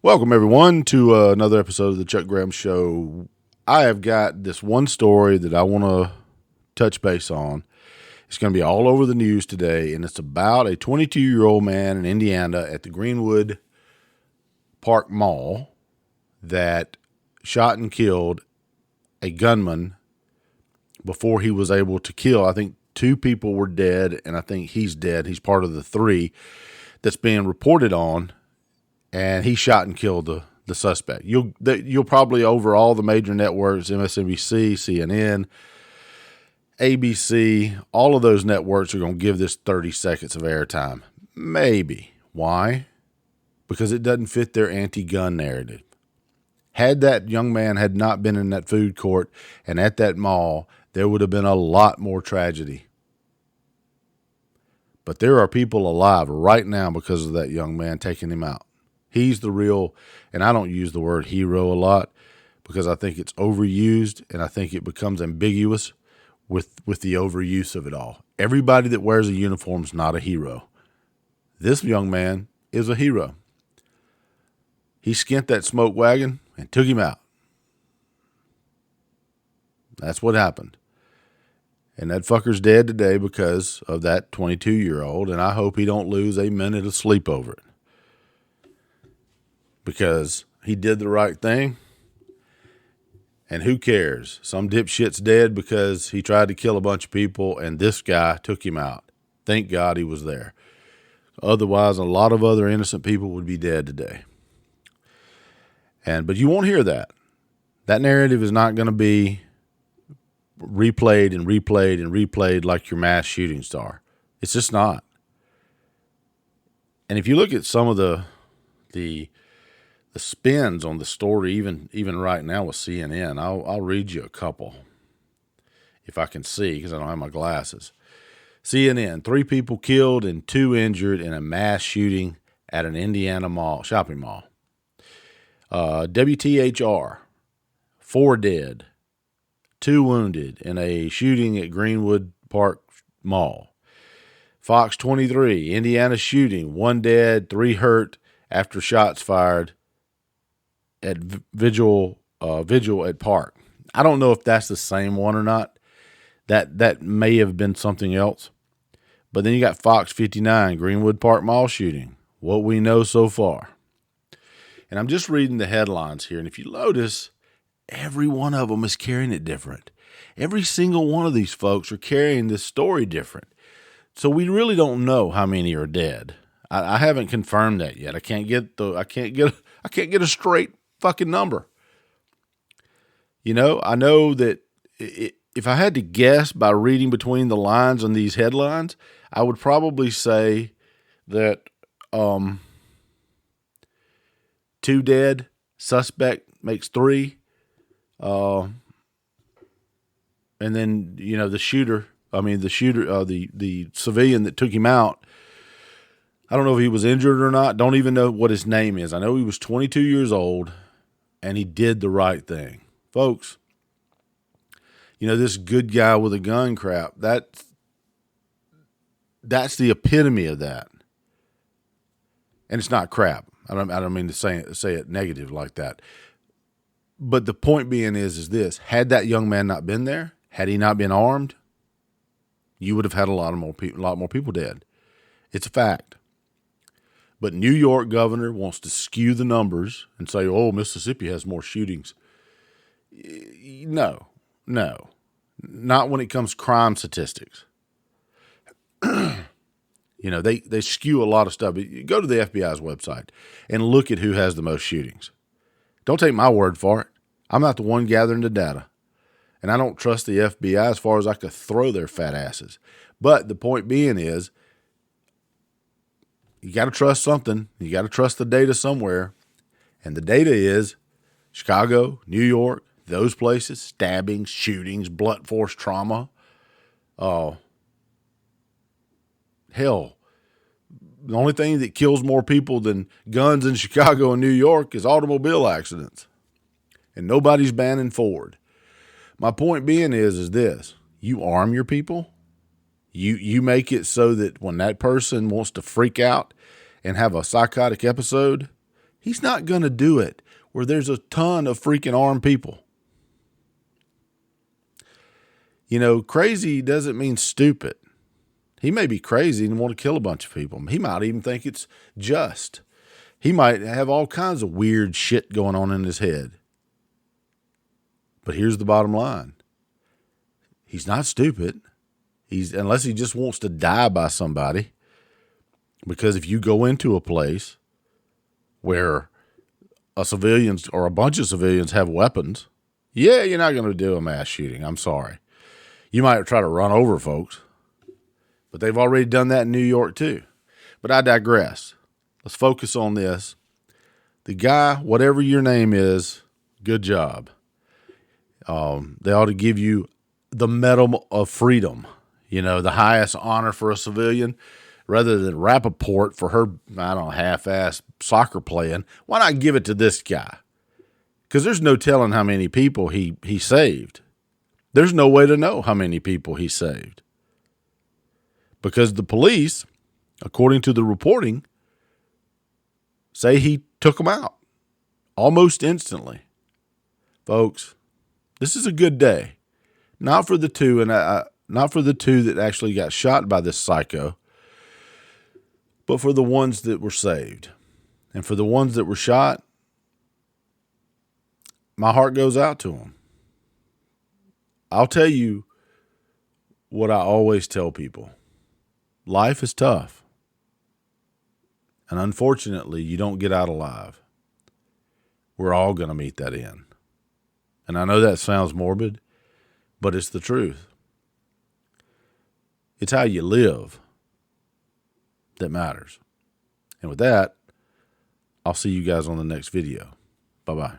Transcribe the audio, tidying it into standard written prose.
Welcome, everyone, to another episode of the Chuck Graham Show. I have got this one story that I want to touch base on. It's going to be all over the news today, and it's about a 22-year-old man in Indiana at the Greenwood Park Mall that shot and killed a gunman before he was able to kill. I think 2 people were dead, and I think he's dead. He's part of the 3 that's being reported on. And he shot and killed the suspect. You'll probably over all the major networks, MSNBC, CNN, ABC, all of those networks are going to give this 30 seconds of airtime. Maybe. Why? Because it doesn't fit their anti-gun narrative. Had that young man had not been in that food court and at that mall, there would have been a lot more tragedy. But there are people alive right now because of that young man taking him out. He's the real, and I don't use the word hero a lot because I think it's overused and I think it becomes ambiguous with the overuse of it all. Everybody that wears a uniform is not a hero. This young man is a hero. He skint that smoke wagon and took him out. That's what happened. And that fucker's dead today because of that 22-year-old, and I hope he don't lose a minute of sleep over it. Because he did the right thing, and who cares? Some dipshit's dead because he tried to kill a bunch of people, and this guy took him out. Thank God he was there. Otherwise, a lot of other innocent people would be dead today. But you won't hear that. That narrative is not going to be replayed and replayed and replayed like your mass shooting star. It's just not. And if you look at some of the spins on the story, even right now with CNN, I'll read you a couple if I can see because I don't have my glasses. CNN: 3 people killed and 2 injured in a mass shooting at an Indiana mall, shopping mall. WTHR: 4 dead, 2 wounded in a shooting at Greenwood Park Mall. Fox 23: Indiana shooting, 1 dead, 3 hurt after shots fired at vigil at park. I don't know if that's the same one or not. That may have been something else. But then you got Fox 59, Greenwood Park Mall shooting. What we know so far. And I'm just reading the headlines here. And if you notice, every one of them is carrying it different. Every single one of these folks are carrying this story different. So we really don't know how many are dead. I haven't confirmed that yet. I can't get a straight fucking number. You know, I know that if I had to guess by reading between the lines on these headlines, I would probably say that 2 dead, suspect makes 3, and then the civilian that took him out. I don't know if he was injured or not. Don't even know what his name is. I know he was 22 years old, and he did the right thing. Folks, this good guy with a gun crap, that's the epitome of that. And it's not crap. I don't mean to say it negative like that. But the point being is this. Had that young man not been there, had he not been armed, you would have had a lot more people dead. It's a fact. But New York governor wants to skew the numbers and say, oh, Mississippi has more shootings. No, not when it comes to crime statistics. They skew a lot of stuff. You go to the FBI's website and look at who has the most shootings. Don't take my word for it. I'm not the one gathering the data. And I don't trust the FBI as far as I could throw their fat asses. But the point being is, you got to trust something. You got to trust the data somewhere. And the data is Chicago, New York, those places, stabbings, shootings, blunt force trauma. Hell, the only thing that kills more people than guns in Chicago and New York is automobile accidents. And nobody's banning Ford. My point being is this. You arm your people. You make it so that when that person wants to freak out and have a psychotic episode, He's not going to do it where there's a ton of freaking armed people. You know, crazy doesn't mean stupid. He may be crazy and want to kill a bunch of people. He might even think it's just. He might have all kinds of weird shit going on in his head. But here's the bottom line. He's not stupid. Unless he just wants to die by somebody. Because if you go into a place where a civilians or a bunch of civilians have weapons, yeah, you're not going to do a mass shooting. I'm sorry. You might try to run over folks. But they've already done that in New York too. But I digress. Let's focus on this. The guy, whatever your name is, good job. They ought to give you the Medal of Freedom, you know, the highest honor for a civilian, rather than Rappaport for her, I don't know, half-ass soccer playing. Why not give it to this guy? Because there's no telling how many people he saved. There's no way to know how many people he saved. Because the police, according to the reporting, say he took them out almost instantly. Folks, this is a good day. Not for the two, not for the two that actually got shot by this psycho, but for the ones that were saved. And for the ones that were shot, my heart goes out to them. I'll tell you what I always tell people. Life is tough. And unfortunately, you don't get out alive. We're all going to meet that end. And I know that sounds morbid, but it's the truth. It's how you live that matters. And with that, I'll see you guys on the next video. Bye-bye.